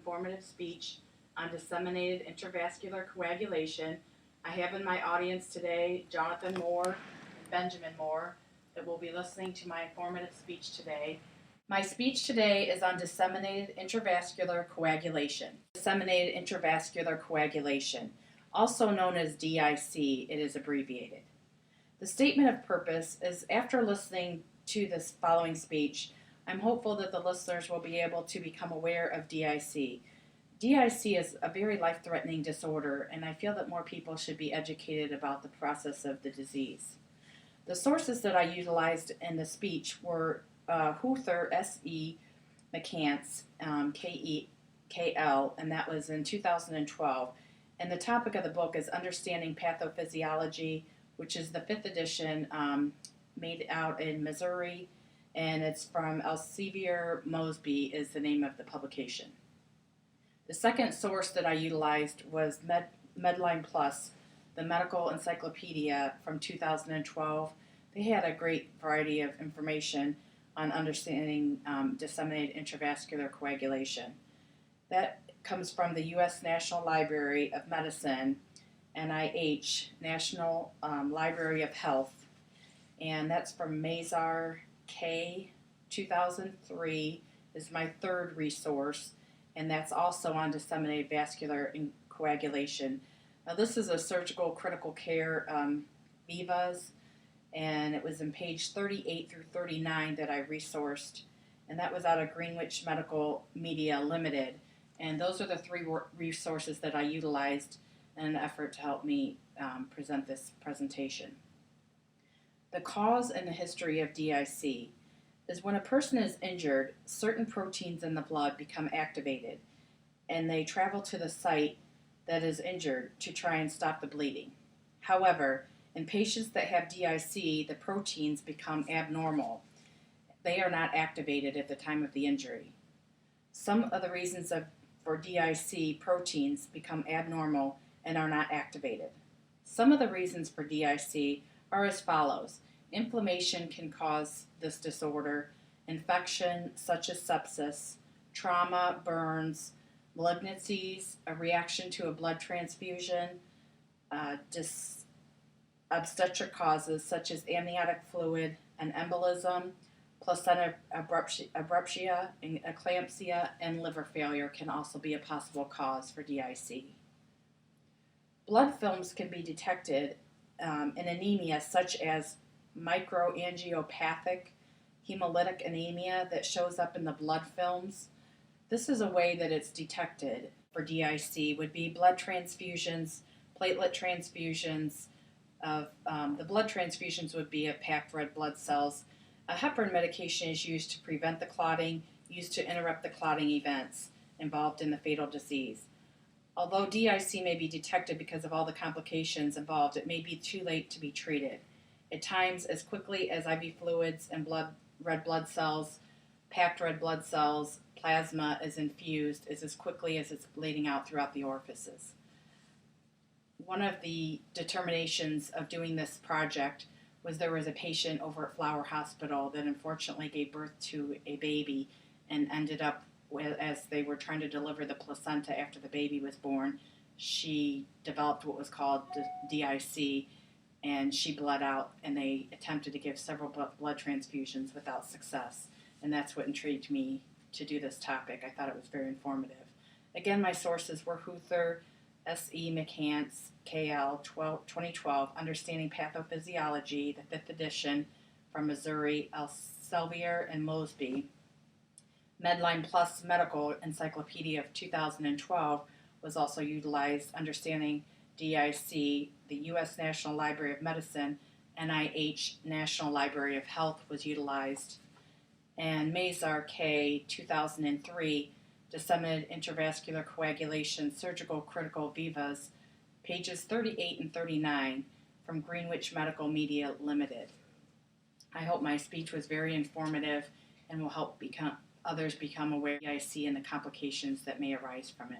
informative speech on disseminated intravascular coagulation. I have in my audience today Jonathan Moore and Benjamin Moore that will be listening to my informative speech today. My speech today is on disseminated intravascular coagulation. Disseminated intravascular coagulation, also known as DIC, it is abbreviated. The statement of purpose is, after listening to this following speech, I'm hopeful that the listeners will be able to become aware of DIC. DIC is a very life-threatening disorder, and I feel that more people should be educated about the process of the disease. The sources that I utilized in the speech were Huther, S.E., McCants, K-E-K-L, and that was in 2012. And the topic of the book is Understanding Pathophysiology, which is the 5th edition, made out in Missouri, and it's from Elsevier Mosby is the name of the publication. The second source that I utilized was Medline Plus, the medical encyclopedia from 2012. They had a great variety of information on understanding disseminated intravascular coagulation. That comes from the U.S. National Library of Medicine, NIH, National Library of Health, and that's from Mazar K. 2003 is my third resource, and that's also on disseminated vascular coagulation. Now, this is a surgical critical care VIVAs, and it was in page 38 through 39 that I resourced, and that was out of Greenwich Medical Media Limited. And those are the three resources that I utilized in an effort to help me present this presentation. The cause and the history of DIC is when a person is injured, certain proteins in the blood become activated, and they travel to the site that is injured to try and stop the bleeding. However, in patients that have DIC, the proteins become abnormal. They are not activated at the time of the injury. Some of the reasons for DIC proteins become abnormal and are not activated. Some of the reasons for DIC are as follows. Inflammation can cause this disorder, infection such as sepsis, trauma, burns, malignancies, a reaction to a blood transfusion, obstetric causes such as amniotic fluid and embolism, placenta abruptia, and eclampsia, and liver failure can also be a possible cause for DIC. Blood films can be detected in anemia such as microangiopathic hemolytic anemia that shows up in the blood films. This is a way that it's detected for DIC would be blood transfusions, platelet transfusions. The blood transfusions would be of packed red blood cells. A heparin medication is used to prevent the clotting, used to interrupt the clotting events involved in the fatal disease. Although DIC may be detected because of all the complications involved, it may be too late to be treated. At times, as quickly as IV fluids and red blood cells, packed red blood cells, plasma is infused as quickly as it's bleeding out throughout the orifices. One of the determinations of doing this project was there was a patient over at Flower Hospital that unfortunately gave birth to a baby and ended up, as they were trying to deliver the placenta after the baby was born, she developed what was called DIC, and she bled out, and they attempted to give several blood transfusions without success. And that's what intrigued me to do this topic. I thought it was very informative. Again, my sources were Huther, S.E. McCants, K.L. 2012, Understanding Pathophysiology, the 5th edition from Missouri, Elsevier and Mosby. Medline Plus Medical Encyclopedia of 2012 was also utilized. Understanding DIC, the U.S. National Library of Medicine, NIH National Library of Health was utilized. And Mazar K. 2003, Disseminated Intravascular Coagulation, Surgical Critical Vivas, pages 38 and 39 from Greenwich Medical Media Limited. I hope my speech was very informative and will help others become aware of DIC and the complications that may arise from it.